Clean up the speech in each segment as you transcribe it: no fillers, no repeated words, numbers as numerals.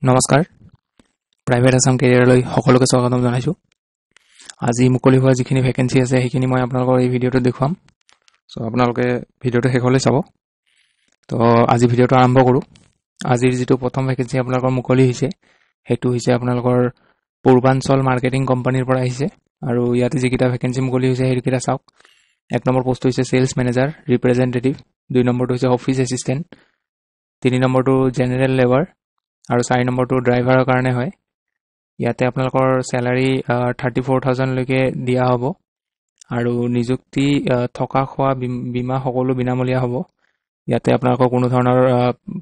নমস্কাৰ প্ৰাইভেট আসাম কেৰিয়াৰলৈ সকলোকে স্বাগতম জনাইছো আজি মুকলি হোৱা যিখিনি ভেকেন্সি আছে সেইখিনি মই আপোনালোকৰ এই ভিডিঅ'টো দেখুৱাম সো আপোনালোকে ভিডিঅ'টো শেষলৈ চাব তো আজি ভিডিঅ'টো আৰম্ভ কৰো আজিৰ যেটো প্ৰথম ভেকেন্সি আপোনালোকৰ মুকলি হৈছে হেতু হৈছে আপোনালোকৰ পূৰ্বাঞ্চল মাৰ্কেটিং কোম্পানীৰ পৰা আহিছে আৰু ইয়াতে যিকিটা ভেকেন্সি মুকলি হৈছে হেৰিকিটা চাওক এক নম্বৰ পোষ্ট হৈছে সেলস মেনেজাৰ ৰিপ্ৰেজেন্টেটিভ দুই নম্বৰটো হৈছে অফিস এসিস্টেন্ট তিনি নম্বৰটো জেনাৰেল লেবাৰ আৰু 4 নম্বৰটো ড্ৰাইভাৰৰ কাৰণে হয় ইয়াতে আপোনালোকৰ স্যালাৰি 34000 লৈকে দিয়া হ'ব আৰু নিযুক্তি থকা খোৱা বীমা সকলো বিনামূলীয়া হ'ব ইয়াতে আপোনালোকৰ কোনো ধৰণৰ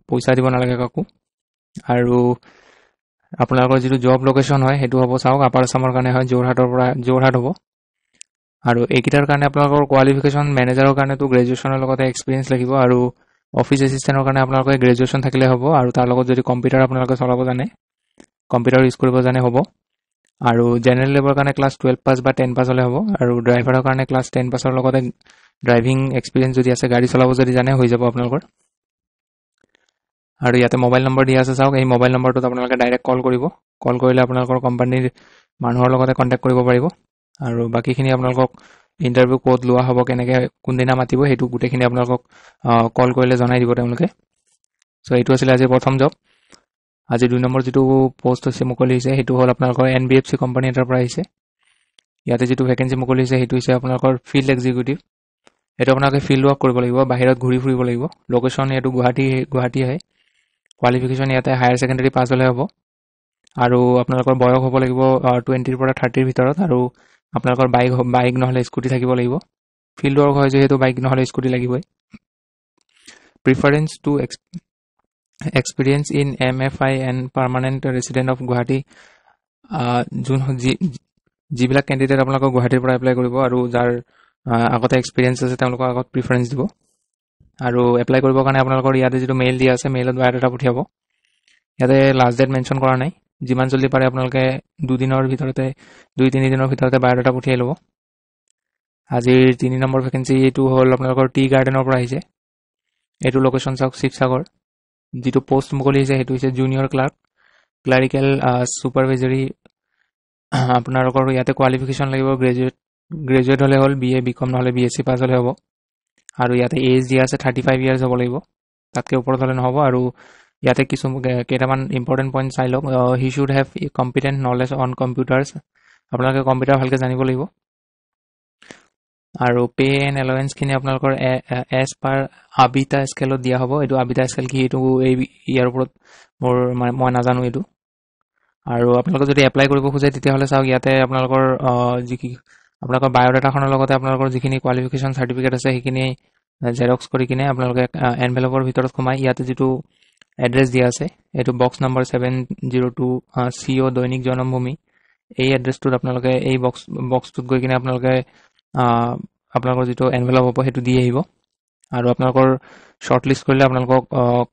পইচা দিব নালাগে কাকো আৰু আপোনালোকৰ যেটো জব লোকেশন হয় হেতু হ'ব চাওক আপাৰ আসামৰ কাৰণে হয় জোৰহাটৰ পৰা জোৰহাট হ'ব আৰু এইকিটাৰ কাৰণে আপোনালোকৰ কোৱালিফিকেশন মেনেজাৰৰ কাৰণে তো গ্ৰেজুৱেচনৰ লগতে এক্সপেৰিয়েন্স লাগিব আৰু অফিস এসিস্টেন্টৰ কাৰণে আপোনালোকৰ গ্ৰেজুৱেচন থাকিলে হ'ব আৰু তাৰ লগত যদি কম্পিউটাৰ আপোনালোকে চলাব জানে কম্পিউটাৰ ইউজ কৰিব জানে হ'ব আৰু জেনাৰেল লেবাৰৰ কাৰণে ক্লাস 12 পাস বা 10 পাস হলে হ'ব আৰু ড্ৰাইভাৰৰ কাৰণে ক্লাস 10 পাসৰ লগতে ড্ৰাইভিং এক্সপেৰিয়েন্স যদি আছে গাড়ী চলাব যদি জানে হৈ যাব আপোনালোকৰ আৰু ইয়াতে মোবাইল নম্বৰ দিয়া আছে চাওক এই মোবাইল নম্বৰটোত আপোনালোকে ডাইৰেক্ট কল কৰিব কল কৰিলে আপোনালোকৰ কোম্পানীৰ মানুহৰ লগতে কন্টাক্ট কৰিব পাৰিব আৰু বাকিখিনি আপোনালোকক ইন্টাৰভিউ কোড লোৱা হ'ব কেনেকৈ কোনদিনা মাতিব হেতু গুটেখিনি আপোনালোকক কল কৰিলে জনাই দিব তেওঁলোকে সো এইটো আছিল আজি প্ৰথম জব আজি দুই নম্বৰ যেটো পোষ্ট হৈছে মুকলি হৈছে হেতু হল আপোনালোকৰ এনবিএফসি কোম্পানী এটাৰ পৰা আহিছে ইয়াতে যেটো ভেকেন্সি মুকলি হৈছে হেতু হৈছে আপোনালোকৰ ফিল্ড এক্সিকিউটিভ এটো আপোনালোকে ফিল্ড ওয়াৰ্ক কৰিব লাগিব বাহিৰত ঘূৰি ফুৰিব লাগিব লোকেশন এটো গুৱাহাটী হয় কোৱালিফিকেশন ইয়াতে হায়াৰ সেকেন্ডাৰী পাস হলে হ'ব আৰু আপোনালোকৰ বয়স হ'ব লাগিব 20 ৰ পৰা 30 ৰ ভিতৰত আৰু আপোনালোকৰ বাইক নহলে স্কুটি থাকিব লাগিব ফিল্ড ওয়াৰ্ক হয় যেহেতু বাইক নহলে স্কুটি লাগিবই preference to experience in MFI and permanent resident of Guwahati যোন যিবিলাক ক্যান্ডিডেট আপোনালোকক গুৱাহাটীৰ পৰা এপ্লাই কৰিব আৰু যাৰ আগতে এক্সপেৰিয়েন্স আছে তেওঁলোকক আগত প্ৰিফাৰেন্স দিব আৰু এপ্লাই কৰিবৰ কাৰণে আপোনালোকৰ ইয়াতে যেটো মেইল দিয়া আছে মেইলত বায়োডাটা পঠিয়াব ইয়াতে লাষ্ট ডেট মেনশন কৰা নাই যিমান জলদি পাৰে আপোনালোকে 2 দিনৰ ভিতৰতে 2-3 দিনৰ ভিতৰতে বায়োডাটা পঠিয়াই ল'ব আজিৰ 3 নম্বৰ ভেকেন্সি এটো হল আপোনালোকৰ টি গাৰ্ডেনৰ পৰা আহিছে এটো লোকেশন চাওক শিৱসাগৰ যেটো পোষ্ট মুকলি হৈছে হেতু হৈছে জুনিয়ৰ ক্লাৰ্ক ক্লাৰিক্যাল সুপাৰভাইজাৰি আপোনালোকৰ ইয়াতে কোৱালিফিকেশন লাগিব গ্ৰেজুৱেট হলে হল বিএ বিকম নহলে বিএসসি পাস হলে হ'ব আৰু ইয়াতে এজ দিয়া আছে 35 ইয়াৰ্স হ'ব লাগিব তাতকে ওপৰত হলে নহব আৰু ইয়াতে কিছু কেটামান ইম্পৰ্টেন্ট পইণ্ট চাই লওক he should have competent knowledge on computers আপোনালোকে কম্পিউটাৰ ভালকে জানিব লাগিব আৰু পে এণ্ড এলাউন্স খিনি আপোনালোকৰ এজ পাৰ আবিতা স্কেলত দিয়া হ'ব এটো আবিতা স্কেল কি এটো এই ইয়াৰ ওপৰত মই নাজানো এটো আৰু আপোনালোকে যদি এপ্লাই কৰিব খোজে তেতিয়া হলে চাওক ইয়াতে আপোনালোকৰ আপোনালোকৰ বায়োডাটাখনৰ লগতে আপোনালোকৰ যিখিনি কোৱালিফিকেশন সাৰ্টিফিকেট আছে সেইখিনি জেৰক্স কৰি কিনে আপোনালোকে এনভেলপৰ ভিতৰত কমাই ইয়াতে যেটো এড্ৰেছ দিয়া আছে এটো বক্স নম্বৰ 702 সিও দৈনিক জনমভূমি এই এড্ৰেছটোত আপোনালোকে এই বক্সটোত গৈ কিনে আপোনালোকে আপোনালোকৰ যেটো এনভেলপ হ'ব হেতু দি আহিব আৰু আপোনালোকৰ শৰ্টলিষ্ট কৰিলে আপোনালোকক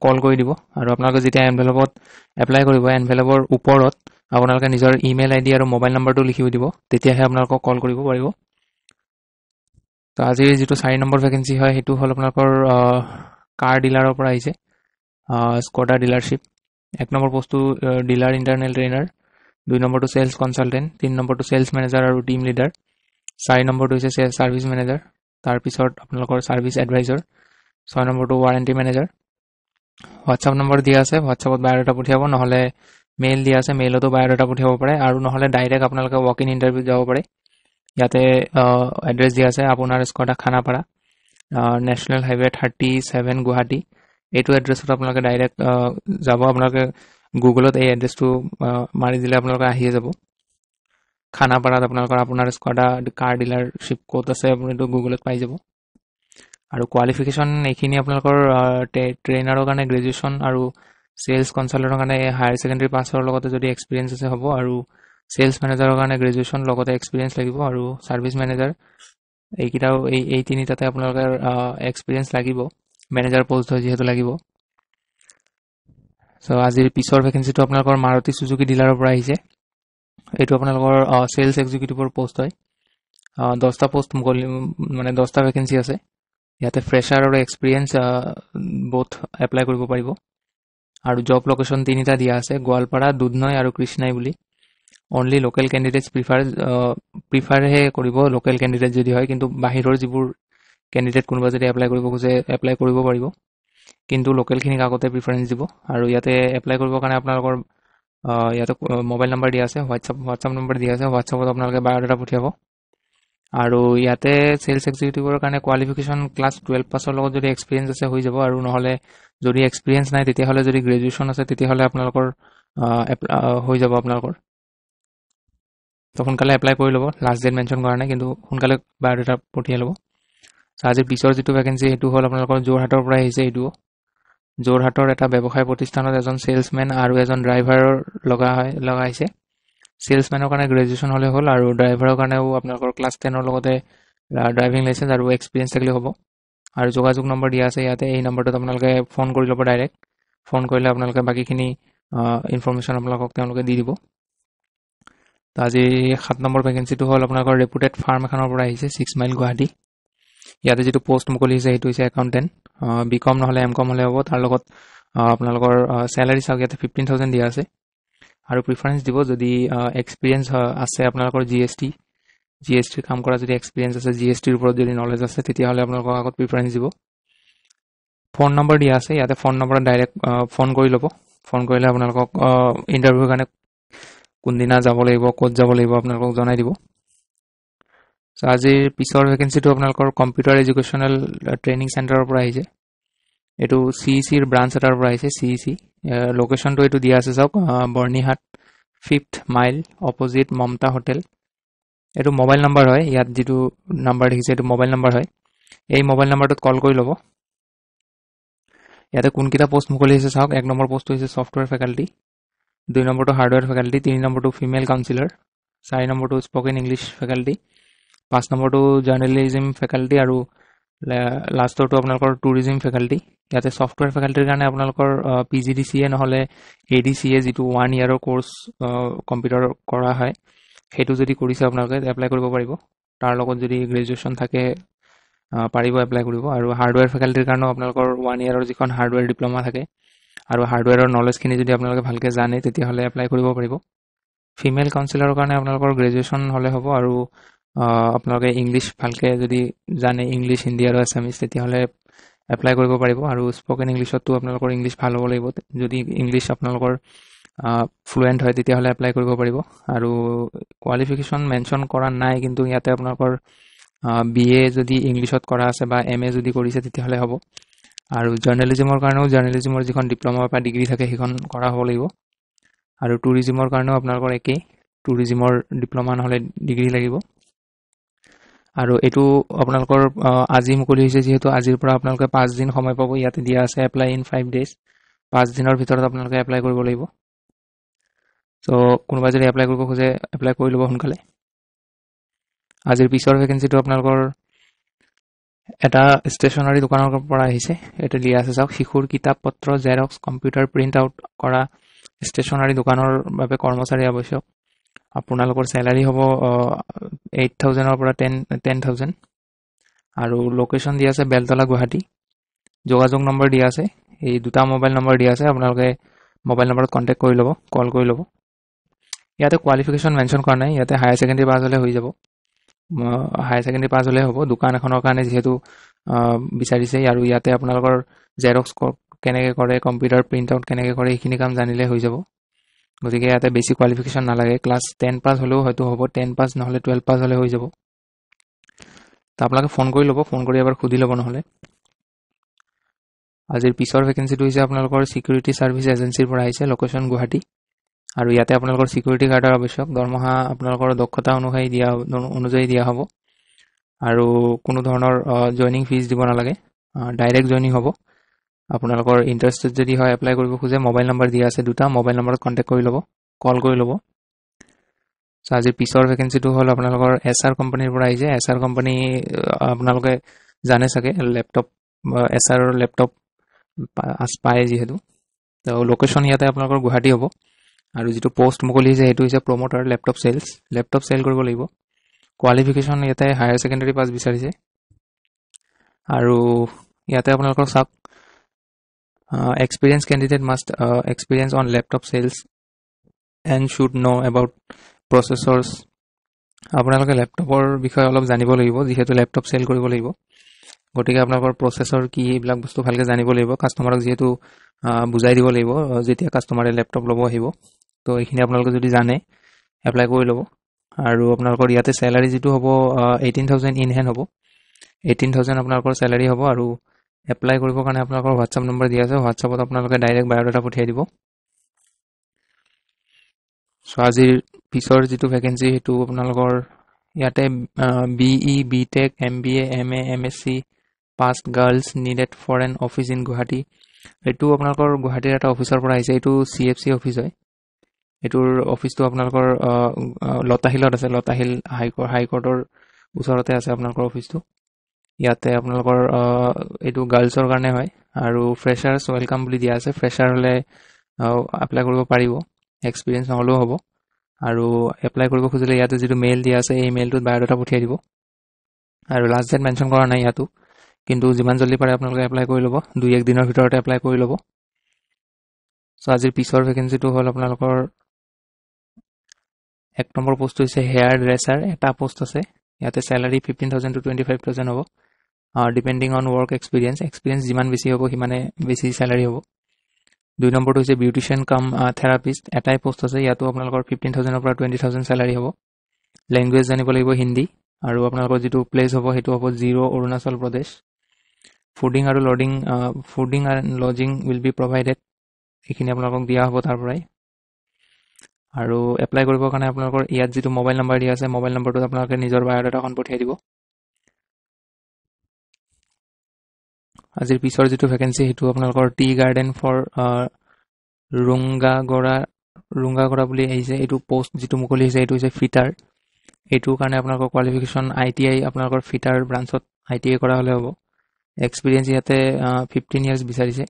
কল কৰি দিব আৰু আপোনালোকে যেতিয়া এনভেলপত এপ্লাই কৰিব এনভেলপৰ ওপৰত আপোনালোকে নিজৰ ইমেইল আইডি আৰু মোবাইল নম্বৰটো লিখি দিব তেতিয়াহে আপোনালোকক কল কৰিব পাৰিব তো আজি যেটো 4 নম্বৰ ভেকেন্সি হয় হেতু হল আপোনালোকৰ কাৰ ডিলাৰৰ পৰা আহিছে স্কোডা ডিলাৰশিপ এক নম্বৰ পোষ্টটো ডিলাৰ ইন্টাৰনেল ট্ৰেইনাৰ দুই নম্বৰটো সেলস কনসালটেন্ট তিন নম্বৰটো সেলস মেনেজাৰ আৰু টিম লিডাৰ 4 নম্বৰটো হৈছে সাৰ্ভিস মেনেজাৰ তাৰ পিছত আপোনালোকৰ সাৰ্ভিস এডভাইজৰ 6 নম্বৰটো ওয়াৰেন্টি মেনেজাৰ WhatsApp নম্বৰ দিয়া আছে WhatsAppত বায়োডাটা পঠিয়াব নহলে মেইল দিয়া আছে মেইলতো বায়োডাটা পঠিয়াব পাৰে আৰু নহলে ডাইৰেক্ট আপোনালোকে ওয়াক ইন ইন্টাৰভিউ যাব পাৰে ইয়াতে এড্ৰেছ দিয়া আছে আপোনাৰ Skoda Khanapara national highway 37 Guwahati এইটো এড্ৰেছত আপোনালোকে ডাইৰেক্ট যাব আপোনালোকে গুগলত এই এড্ৰেছটো মাৰি দিলে আপোনালোকে আহিয়ে যাব খানাপাৰাত আপোনালোকৰ আপোনাৰ স্কোডা কাৰ ডিলাৰশিপ কোড আছে আপুনি তো গুগলত পাই যাব আৰু কোৱালিফিকেশন এইখিনি আপোনালোকৰ ট্ৰেইনাৰৰ কাৰণে গ্ৰেজুৱেচন আৰু সেলস কনসালটেন্টৰ কাৰণে হায়াৰ সেকেন্ডাৰী পাছৰ লগতে যদি এক্সপেৰিয়েন্স আছে হ'ব আৰু সেলস মেনেজাৰৰ কাৰণে গ্ৰেজুৱেচন লগতে এক্সপেৰিয়েন্স লাগিব আৰু সাৰ্ভিস মেনেজাৰ এইকিটাও এই তিনিটাতে আপোনালোকৰ এক্সপেৰিয়েন্স লাগিব মেনেজাৰ পোষ্ট হয় যেহেতু লাগিব সো আজিৰ পিছৰ ভেকেন্সিটো আপোনালোকৰ মাৰুতি সুজুকি ডিলাৰৰ পৰা আহিছে এটো আপোনালোকৰ সেলস এক্সিকিউটিভৰ পোষ্ট হয় 10টা পোষ্ট মানে 10টা ভেকেন্সি আছে ইয়াতে ফ্ৰেছাৰ আৰু এক্সপেৰিয়েন্স বোথ এপ্লাই কৰিব পাৰিব আৰু জব লোকেশ্যন তিনিটা দিয়া আছে, গোৱালপাৰা, দুধনৈ আৰু কৃষ্ণাই বুলি। অনলি লোকেল কেণ্ডিডেটছ প্ৰিফাৰহে কৰিব লোকেল কেণ্ডিডেট যদি হয়, কিন্তু বাহিৰৰ যিবোৰ কেণ্ডিডেট কোনোবা যদি এপ্লাই কৰিব খোজে এপ্লাই কৰিব পাৰিব, কিন্তু লোকেলখিনিক আগতে প্ৰিফাৰেঞ্চ দিব। আৰু ইয়াতে এপ্লাই কৰিবৰ কাৰণে আপোনালোকৰ ইয়াতে মোবাইল নাম্বাৰ দিয়া আছে, হোৱাটছআপ নম্বৰ দিয়া আছে, হোৱাটছআপত আপোনালোকে বায়'ডাটা পঠিয়াব। আৰু ইয়াতে চেলছ এক্সিকিউটিভৰ কাৰণে কোৱালিফিকেশ্যন ক্লাছ 12 পাছৰ লগত যদি এক্সপিৰিয়েঞ্চ আছে হৈ যাব, আৰু নহ'লে যদি এক্সপিৰিয়েঞ্চ নাই তেতিয়াহ'লে যদি গ্ৰেজুৱেশ্যন আছে তেতিয়াহ'লে আপোনালোকৰ হৈ যাব আপোনালোকৰ। তো সোনকালে এপ্লাই কৰি ল'ব, লাষ্ট ডেট মেনশ্যন কৰা নাই, কিন্তু সোনকালে বায়'ডাটা পঠিয়াই ল'ব। আজিৰ পিছৰ যিটো ভেকেঞ্চি সেইটো হ'ল আপোনালোকৰ যোৰহাটৰ পৰা আহিছে। এইটোও যোৰহাটৰ এটা ব্যৱসায় প্ৰতিষ্ঠানত এজন চেলছমেন আৰু এজন ড্ৰাইভাৰৰ লগা আহিছে। চেলছমেনৰ কাৰণে গ্ৰেজুৱেশ্যন হ'লে হ'ল, আৰু ড্ৰাইভাৰৰ কাৰণেও আপোনালোকৰ ক্লাছ 10ৰ লগতে ড্ৰাইভিং লাইচেঞ্চ আৰু এক্সপিৰিয়েঞ্চ থাকিলে হ'ব। আৰু যোগাযোগ নম্বৰ দিয়া আছে ইয়াতে, এই নম্বৰটোত আপোনালোকে ফোন কৰি ল'ব ডাইৰেক্ট। ফোন কৰিলে আপোনালোকে বাকীখিনি ইনফৰমেশ্যন আপোনালোকক তেওঁলোকে দি দিব। তো আজি 7 নম্বৰ ভেকেঞ্চিটো হ'ল আপোনালোকৰ ৰেপুটেড ফাৰ্ম এখনৰ পৰা আহিছে, 6 মাইল গুৱাহাটী। ইয়াতে যিটো পোষ্ট মুকলি হৈছে সেইটো হৈছে একাউণ্টেণ্ট, BCom নহ'লে MCom হ'লে হ'ব। তাৰ লগত আপোনালোকৰ চেলাৰী চাওক, ইয়াতে 15,000 দিয়া আছে। আৰু প্ৰিফাৰেঞ্চ দিব যদি এক্সপিৰিয়েঞ্চ আছে আপোনালোকৰ GST কাম কৰা যদি এক্সপিৰিয়েঞ্চ আছে, GSTৰ ওপৰত যদি নলেজ আছে, তেতিয়াহ'লে আপোনালোকক আগত প্ৰিফাৰেঞ্চ দিব। ফোন নম্বৰ দিয়া আছে ইয়াতে, ফোন নম্বৰত ডাইৰেক্ট ফোন কৰি ল'ব। ফোন কৰিলে আপোনালোকক ইণ্টাৰভিউৰ কাৰণে কোনদিনা যাব লাগিব, ক'ত যাব লাগিব আপোনালোকক জনাই দিব। চ' আজিৰ পিছৰ ভেকেঞ্চিটো আপোনালোকৰ কম্পিউটাৰ এডুকেশ্যনেল ট্ৰেইনিং চেণ্টাৰৰ পৰা আহিছে। এইটো CECৰ ব্ৰাঞ্চ এটাৰ পৰা আহিছে, CEC। লোকেশ্যনটো এইটো দিয়া আছে চাওক, বৰ্ণিহাট 5th মাইল অপজিট মমতা হোটেল। এইটো মোবাইল নাম্বাৰ হয়, ইয়াত যিটো নাম্বাৰ দেখিছে এইটো মোবাইল নাম্বাৰ হয়। এই মোবাইল নাম্বাৰটোত কল কৰি ল'ব। ইয়াতে কোনকেইটা পোষ্ট মুকলি হৈছে চাওক। 1 নম্বৰ পোষ্টটো হৈছে ছফ্টৱেৰ ফেকাল্টি, 2 নম্বৰটো হাৰ্ডৱেৰ ফেকাল্টি, 3 নম্বৰটো ফিমেল কাউন্সিলাৰ, 4 নম্বৰটো স্পকেন ইংলিছ ফেকাল্টি, 5 নম্বৰটো জাৰ্নেলিজিম ফেকাল্টি, আৰু লাষ্টৰটো আপোনালোকৰ টুৰিজিম ফেকাল্টি। ইয়াতে ছফ্টৱেৰ ফেকাল্টিৰ কাৰণে আপোনালোকৰ PGDCA নহ'লে ADCA যিটো 1 ইয়াৰৰ কোৰ্চ কম্পিউটাৰ কৰা হয়, সেইটো যদি কৰিছে আপোনালোকে এপ্লাই কৰিব পাৰিব। তাৰ লগত যদি গ্ৰেজুৱেশ্যন থাকে পাৰিব এপ্লাই কৰিব। আৰু হাৰ্ডৱেৰ ফেকাল্টিৰ কাৰণেও আপোনালোকৰ 1 ইয়াৰৰ যিখন হাৰ্ডৱেৰ ডিপ্ল'মা থাকে আৰু হাৰ্ডৱেৰৰ নলেজখিনি যদি আপোনালোকে ভালকৈ জানে তেতিয়াহ'লে এপ্লাই কৰিব পাৰিব। ফিমেল কাউন্সিলাৰৰ কাৰণে আপোনালোকৰ গ্ৰেজুৱেশ্যন হ'লে হ'ব, আৰু আপোনালোকে ইংলিছ ভালকৈ যদি জানে, ইংলিছ, হিন্দী আৰু আছামিজ, তেতিয়াহ'লে এপ্লাই কৰিব পাৰিব। আৰু স্পকেন ইংলিছতো আপোনালোকৰ ইংলিছ ভাল হ'ব লাগিব। যদি ইংলিছ আপোনালোকৰ ফ্লুৱেণ্ট হয় তেতিয়াহ'লে এপ্লাই কৰিব পাৰিব। আৰু কোৱালিফিকেশ্যন মেনশ্যন কৰা নাই, কিন্তু ইয়াতে আপোনালোকৰ BA যদি ইংলিছত কৰা আছে বা MA যদি কৰিছে তেতিয়াহ'লে হ'ব। আৰু জাৰ্নেলিজিমৰ কাৰণেও জাৰ্নেলিজিমৰ যিখন ডিপ্ল'মা বা ডিগ্ৰী থাকে সেইখন কৰা হ'ব লাগিব। আৰু টুৰিজিমৰ কাৰণেও আপোনালোকৰ একেই, টুৰিজিমৰ ডিপ্ল'মা নহ'লে ডিগ্ৰী লাগিব। আৰু এইটো আপোনালোকৰ আজি মুকলি হৈছে যিহেতু, আজিৰ পৰা আপোনালোকে 5 দিন সময় পাব। ইয়াতে দিয়া আছে এপ্লাই ইন 5 days, 5 দিনৰ ভিতৰত আপোনালোকে এপ্লাই কৰিব লাগিব। চ' কোনোবাই যদি এপ্লাই কৰিব খোজে এপ্লাই কৰি ল'ব সোনকালে। আজিৰ পিছৰ ভেকেঞ্চিটো আপোনালোকৰ এটা ষ্টেচনাৰী দোকানৰ পৰা আহিছে। এইটো দিয়া আছে চাওক, শিশুৰ কিতাপ পত্ৰ, জেৰক্স, কম্পিউটাৰ প্ৰিণ্ট আউট কৰা ষ্টেচনাৰী দোকানৰ বাবে কৰ্মচাৰী আৱশ্যক। আপোনালোকৰ চেলাৰী হ'ব 8,000ৰ পৰা 10,000। আৰু লোকেশ্যন দিয়া আছে বেলতলা, গুৱাহাটী। যোগাযোগ নম্বৰ দিয়া আছে, এই 2টা মোবাইল নম্বৰ দিয়া আছে, আপোনালোকে মোবাইল নম্বৰত কণ্টেক্ট কৰি ল'ব, কল কৰি ল'ব। ইয়াতে কোৱালিফিকেশ্যন মেনশ্যন কৰা নাই, ইয়াতে হায়াৰ ছেকেণ্ডেৰী পাছ হ'লে হৈ যাব। হায়াৰ ছেকেণ্ডেৰী পাছ হ'লে হ'ব, দোকান এখনৰ কাৰণে যিহেতু বিচাৰিছে। আৰু ইয়াতে আপোনালোকৰ জেৰক্স কেনেকৈ কৰে, কম্পিউটাৰ প্ৰিণ্ট আউট কেনেকৈ কৰে, এইখিনি কাম জানিলে হৈ যাব। গতিকে ইয়াতে বেছি কোৱালিফিকেশ্যন নালাগে, ক্লাছ 10 পাছ হ'লেও হয়তো হ'ব, 10 পাছ নহ'লে 12 পাছ হ'লে হৈ যাব। তো আপোনালোকে ফোন কৰি ল'ব, ফোন কৰি এবাৰ সুধি ল'ব নহ'লে। আজিৰ পিছৰ ভেকেঞ্চিটো হৈছে আপোনালোকৰ ছিকিউৰিটি ছাৰ্ভিচ এজেঞ্চিৰ পৰা আহিছে, লোকেশ্যন গুৱাহাটী। আৰু ইয়াতে আপোনালোকৰ ছিকিউৰিটি গাৰ্ডৰ আৱশ্যক। দৰমহা আপোনালোকৰ দক্ষতা অনুযায়ী দিয়া হ'ব। আৰু কোনো ধৰণৰ জইনিং ফিজ দিব নালাগে, ডাইৰেক্ট জইনিং হ'ব। আপোনালোকৰ ইণ্টাৰেষ্টেড যদি হয় এপ্লাই কৰিব খোজে, মোবাইল নম্বৰ দিয়া আছে 2টা, মোবাইল নম্বৰত কণ্টেক্ট কৰি ল'ব, কল কৰি ল'ব। চ' আজিৰ পিছৰ ভেকেঞ্চিটো হ'ল আপোনালোকৰ SR কোম্পানীৰ পৰা আহিছে। SR কোম্পানী আপোনালোকে জানে চাগে, লেপটপ SR লেপটপ পায় যিহেতু। তো লোকেশ্যন ইয়াতে আপোনালোকৰ গুৱাহাটী হ'ব। আৰু যিটো পোষ্ট মুকলি হৈছে সেইটো হৈছে promoter laptop sales, laptop sell কৰিব লাগিব। কোৱালিফিকেশ্যন ইয়াতে হায়াৰ ছেকেণ্ডেৰী পাছ বিচাৰিছে। আৰু ইয়াতে আপোনালোকৰ চাওক, Experienced candidate must experience on laptop sales and should know about processors. আপোনালোকে ল্যাপটপৰ বিষয়ে অলপ জানিব লাগিব যেহেতু ল্যাপটপ সেল কৰিব লাগিব গতিকে আপোনালোকৰ প্ৰসেসৰ কি এইবিলাক বস্তু ভালকে জানিব লাগিব কাস্টমাৰক যেহেতু বুজাই দিব লাগিব যেতিয়া কাস্টমাৰে ল্যাপটপ ল'ব আহিব তো এইখিনি আপোনালোকে যদি জানে এপ্লাই কৰি ল'ব আৰু আপোনালোকৰ ইয়াতে স্যালাৰি যেটো হ'ব 18000 ইন হ্যান্ড হ'ব 18000 আপোনালোকৰ স্যালাৰি হ'ব আৰু এপ্লাই কৰিবৰ কাৰণে আপোনালোকৰ WhatsApp নম্বৰ দিয়া আছে WhatsAppত আপোনালোকে ডাইৰেক্ট বায়োডাটা পঠিয়াই দিব সো আজিৰ পিছৰ যেটো ভ্যাকেন্সি হেতু আপোনালোকৰ ইয়াতে BE BTech MBA MA MSc past girls needed for an office in Guwahati এটো আপোনালোকৰ গুৱাহাটীৰ এটা অফিচৰ পৰা আহিছে এটো CFC অফিচ হয় এটোৰ অফিসটো আপোনালোকৰ লতাহিলত আছে লতাহিল হাইকোৰ্টৰ ওচৰতে আছে আপোনালোকৰ অফিসটো ইয়াতে আপোনালোকৰ এটো গাৰ্লছৰ কাৰণে হয় আৰু ফ্ৰেছাৰ্স ওয়েলকাম বুলি দিয়া আছে ফ্ৰেছাৰ হলে এপ্লাই কৰিব পাৰিব এক্সপেৰিয়েন্স নহলেও হ'ব আৰু এপ্লাই কৰিব খুজিলে ইয়াতে যেটো মেইল দিয়া আছে এই মেইলটোত বায়োডাটা পঠিয়াই দিব আৰু লাষ্ট ডেট মেনশন কৰা নাই ইয়াতো কিন্তু যিমান জলদি পাৰে আপোনালোকে এপ্লাই কৰি ল'ব 2-1 দিনৰ ভিতৰতে এপ্লাই কৰি ল'ব সো আজিৰ পিছৰ ভ্যাকেন্সিটো হল আপোনালোকৰ এক নম্বৰ পোষ্ট হৈছে হেয়াৰ ড্ৰেছাৰ এটা পোষ্ট আছে ইয়াতে স্যালাৰি 15000 to 25000 হ'ব ডিপেন্ডিং অন ওয়াৰ্ক এক্সপেৰিয়েন্স যিমান বেছি হ'ব সিমানে বেছি স্যালাৰি হ'ব দুই নম্বৰটো হৈছে বিউটিশিয়ান কাম থেৰাপিষ্ট এটাই পোষ্ট আছে ইয়াতো আপোনালোকৰ 15000 ৰ পৰা 20000 স্যালাৰি হ'ব ল্যাঙ্গুৱেজ জানিব লাগিব হিন্দী আৰু আপোনালোকৰ যেটো প্লেস হ'ব হেতু হ'ব 0 অৰুণাচল প্ৰদেশ ফুডিং আৰু লজিং will be provided এখিনি আপোনালোকক দিয়া হ'ব তাৰ পৰাই আৰু এপ্লাই কৰিবৰ কাৰণে আপোনালোকৰ ইয়াত যেটো মোবাইল নম্বৰ দিয়া আছে মোবাইল নম্বৰটো আপোনালোকে নিজৰ বায়োডাটাখন পঠিয়াই দিব আজিৰ পিছৰ যেটো ভ্যাকেন্সি হেতু আপোনালোকৰ টি গাৰ্ডেন ফৰ ৰুংগাগৰা বুলি আহিছে এটো পোষ্ট যেটো মুকলি হৈছে এটো হৈছে ফিটাৰ এটোৰ কাৰণে আপোনালোকৰ কোৱালিফিকেশন ITI আপোনালোকৰ ফিটাৰ ব্ৰাঞ্চত ITI কৰা হলে হ'ব এক্সপেৰিয়েন্স ইয়াতে 15 ইয়াৰ্স বিচাৰিছে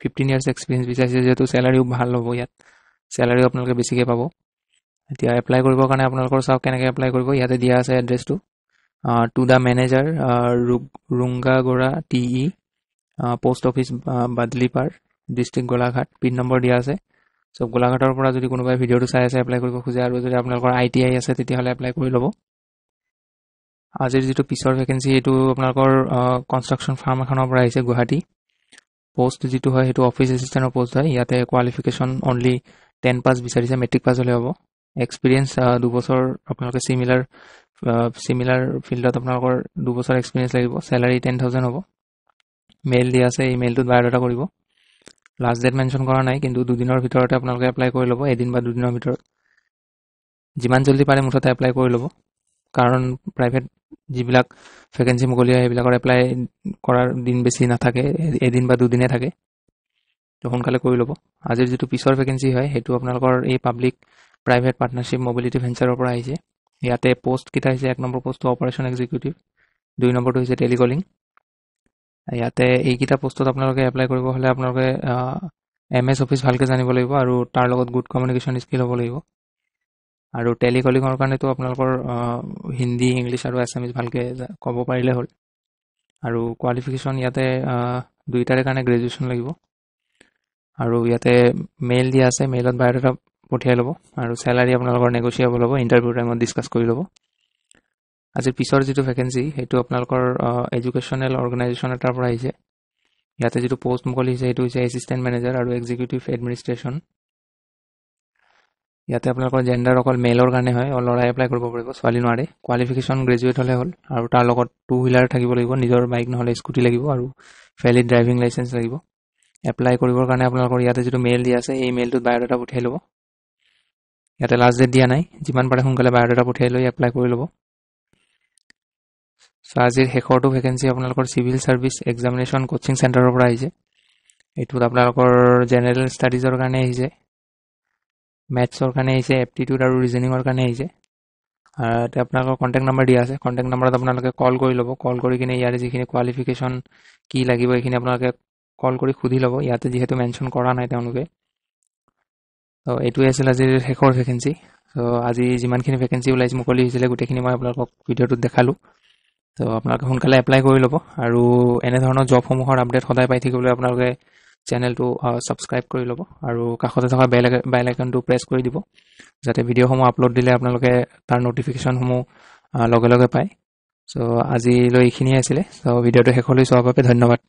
15 ইয়াৰ্স এক্সপেৰিয়েন্স বিচাৰিছে যেটো স্যালাৰিও ভাল হ'ব ইয়াত স্যালাৰিও আপোনালোকে বেছিকে পাব এতিয়া এপ্লাই কৰিবৰ কাৰণে আপোনালোকৰ চাও কেনেকৈ এপ্লাই কৰিব ইয়াতে দিয়া আছে এড্ৰেছটো to the manager Rungagora TE post office Badulipar district Golaghat pin number দিয়া আছে সব গোলাঘাটৰ পৰা যদি কোনোবাই ভিডিওটো চাই আছে এপ্লাই কৰিব খোজে আৰু যদি আপোনালোকৰ ITI আছে তেতিয়া হলে এপ্লাই কৰি ল'ব আজিৰ যেটো পিছৰ ভ্যাকেন্সি এটো আপোনালোকৰ কনস্ট্ৰাকচন ফাৰ্ম এখনৰ পৰা আহিছে গুৱাহাটী পোষ্ট যেটো হয় হেতু অফিস এসিস্ট্যান্টৰ পোষ্ট হয় ইয়াতে কোৱালিফিকেশন অনলি 10 পাস বিচাৰিছে মেট্ৰিক পাস হলে হ'ব এক্সপেৰিয়েন্স 2 বছৰ আপোনালোকে সিমিলাৰ ফিল্ডত আপোনালোকৰ 2 বছৰ এক্সপেৰিয়েন্স লাগিব স্যালাৰি 10000 হ'ব মেইল দিয়া আছে এই মেইলটোত বায়োডাটা কৰিব লাষ্ট ডেট মেনশন কৰা নাই কিন্তু 2 দিনৰ ভিতৰতে আপোনালোকে এপ্লাই কৰি ল'ব এদিন বা 2 দিনৰ ভিতৰত যিমান জলদি পাৰে মুঠতে এপ্লাই কৰি ল'ব কাৰণ প্ৰাইভেট যিবিলাক ভ্যাকেন্সি মুকলি হয় এইবিলাকৰ এপ্লাই কৰাৰ দিন বেছি নাথাকে এদিন বা 2 দিনে থাকে তো সোনকালে কৰি ল'ব আজিৰ যেটো পিছৰ ভ্যাকেন্সি হয় হেতু আপোনালোকৰ এই পাব্লিক প্ৰাইভেট পাৰ্টনাৰশ্বিপ মোবিলিটি ভেঞ্চাৰৰ পৰা আহিছে ইয়াতে পোষ্ট কিটা হৈছে এক নম্বৰ পোষ্টটো অপাৰেশন এক্সিকিউটিভ দুই নম্বৰটো হৈছে টেলিকলিং ইয়াতে এইকিটা পোষ্টত আপোনালোকে এপ্লাই কৰিব হলে আপোনালোকে MS অফিস ভালকে জানিব লাগিব আৰু তাৰ লগত গুড কমিউনিকেশন স্কিল হ'ব লাগিব আৰু টেলিকলিংৰ কাৰণেটো আপোনালোকৰ হিন্দী ইংলিশ আৰু আছামিজ ভালকে ক'ব পাৰিলে হ'ল আৰু কোৱালিফিকেশন ইয়াতে দুইটাৰে কাৰণে গ্ৰেজুৱেচন লাগিব আৰু ইয়াতে মেইল দিয়া আছে মেইলত বায়োডাটা পঠিয়াই ল'ব আৰু স্যালাৰি আপোনালোকৰ নেগোশিয়েবল হ'ব ইন্টাৰভিউ টাইমত ডিসকাস কৰি ল'ব আজিৰ পিছৰ যেটো ভ্যাকেন্সি হেতু আপোনালোকৰ এডুকেশনাল অৰ্গানাইজেচন এটাৰ পৰা আহিছে ইয়াতে যেটো পোষ্ট মুকলি হৈছে হেতু হৈছে এসিস্ট্যান্ট ম্যানেজাৰ আৰু এক্সিকিউটিভ এডমিনিষ্ট্ৰেচন ইয়াতে আপোনালোকৰ জেন্ডাৰ অকল মেইলৰ কাৰণে হয় ল'ৰাই এপ্লাই কৰিব পাৰিব ছোৱালী নোৱাৰে কোৱালিফিকেশন গ্ৰেজুৱেট হলে হ'ল আৰু তাৰ লগত 2 হুইলাৰ থাকিব লাগিব নিজৰ বাইক নহলে স্কুটি লাগিব আৰু ভ্যালিড ড্ৰাইভিং লাইসেন্স লাগিব এপ্লাই কৰিবৰ কাৰণে আপোনালোকৰ ইয়াতে যেটো মেইল দিয়া আছে এই মেইলটোত বায়োডাটা পঠিয়াই ল'ব ইয়াতে লাষ্ট ডেট দিয়া নাই যিমান পাৰে সোনকালে বায়োডাটা পঠিয়াই লৈ এপ্লাই কৰি ল'ব আজিৰ শেষৰটো ভ্যাকেন্সি আপোনালোকৰ সিভিল সাৰ্ভিস এক্সামিনেশন কোচিং সেন্টাৰৰ পৰা আহিছে এটোত আপোনালোকৰ জেনাৰেল ষ্টাডিজৰ কাৰণে আহিছে ম্যাথছৰ কাৰণে আহিছে এপটিটিউড আৰু ৰিজনিংৰ কাৰণে আহিছে আৰু আপোনালোকৰ কন্টাক্ট নম্বৰ দিয়া আছে কন্টাক্ট নম্বৰত আপোনালোকে কল কৰি ল'ব কল কৰি কিনে ইয়াৰে যিখিনি কোৱালিফিকেশন কি লাগিব এইখিনি আপোনালোকে কল কৰি খুদি ল'ব ইয়াতে যেহেতু মেনশন কৰা নাই তেওঁলোকে তো এইটোৱে আছিল আজিৰ শেষৰ ভ্যাকেন্সি তো আজি যিমানখিনি ভ্যাকেন্সি ওলাইছে মুকলি হৈছিলে গোটেইখিনি মই আপোনালোকক ভিডিওটোত দেখালো তো আপোনালোকে সোনকালে এপ্লাই কৰি ল'ব আৰু এনে ধৰণৰ জব সমূহৰ আপডেট সদায় পাই থাকিবলৈ আপোনালোকে চেনেলটো ছাবস্ক্ৰাইব কৰি ল'ব আৰু কাষতে থকা বেল আইকনটো প্ৰেছ কৰি দিব যাতে ভিডিঅ'সমূহ আপলোড দিলে আপোনালোকে তাৰ ন'টিফিকেশ্যনসমূহ লগে লগে পায়। চ' আজিলৈ এইখিনিয়ে আছিলে। চ' ভিডিঅ'টো শেষলৈ চোৱাৰ বাবে ধন্যবাদ।